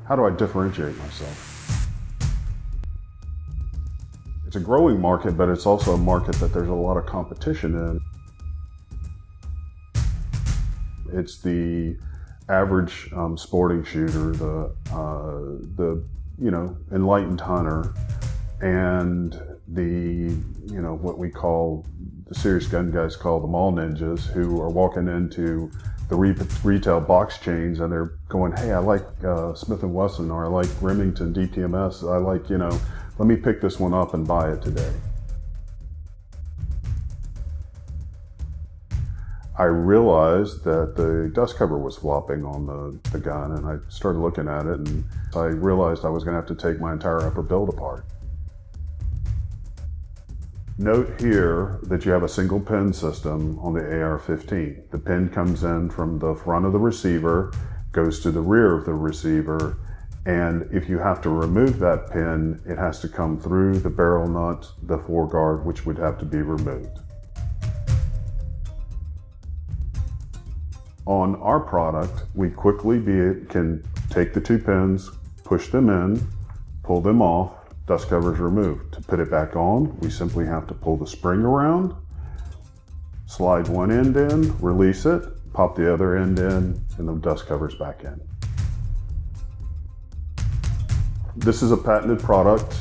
how do I differentiate myself? It's a growing market, but it's also a market that there's a lot of competition in. It's the average sporting shooter, the enlightened hunter, and the what we call the serious gun guys call the mall ninjas, who are walking into the retail box chains and they're going, hey, I like Smith & Wesson, or I like Remington DTMS, I like, let me pick this one up and buy it today. I realized that the dust cover was flopping on the gun, and I started looking at it, and I realized I was going to have to take my entire upper build apart. Note here that you have a single pin system on the AR-15. The pin comes in from the front of the receiver, goes to the rear of the receiver, and if you have to remove that pin, it has to come through the barrel nut, the foreguard, which would have to be removed. On our product, we quickly can take the two pins, push them in, pull them off, dust cover is removed. To put it back on, we simply have to pull the spring around, slide one end in, release it, pop the other end in, and the dust cover's back in. This is a patented product.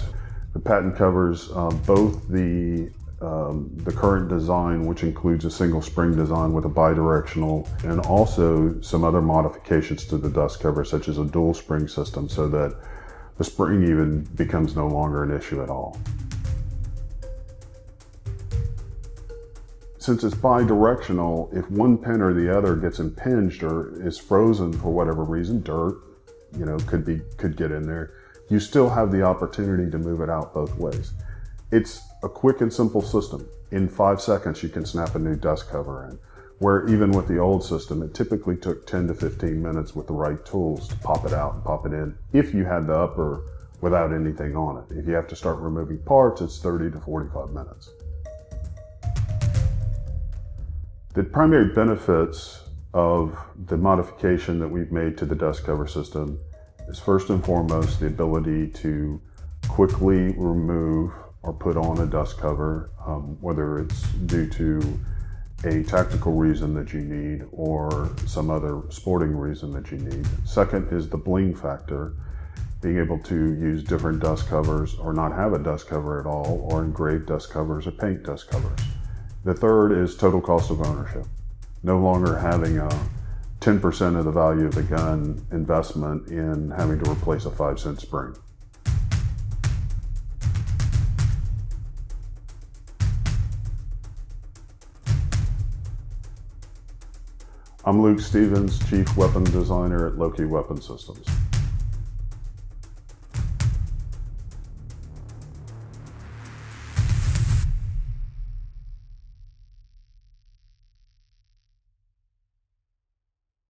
The patent covers both the current design, which includes a single spring design with a bidirectional, and also some other modifications to the dust cover, such as a dual spring system, so that the spring even becomes no longer an issue at all. Since it's bidirectional, if one pin or the other gets impinged or is frozen for whatever reason, dirt, could get in there, you still have the opportunity to move it out both ways. It's a quick and simple system. In 5 seconds, you can snap a new dust cover in, where even with the old system, it typically took 10 to 15 minutes with the right tools to pop it out and pop it in, if you had the upper without anything on it. If you have to start removing parts, it's 30 to 45 minutes. The primary benefits of the modification that we've made to the dust cover system is, first and foremost, the ability to quickly remove or put on a dust cover, whether it's due to a tactical reason that you need or some other sporting reason that you need. Second is the bling factor, being able to use different dust covers or not have a dust cover at all, or engrave dust covers or paint dust covers. The third is total cost of ownership. No longer having a 10% of the value of the gun investment in having to replace a 5-cent spring. I'm Luke Stevens, Chief Weapon Designer at Loki Weapons Systems.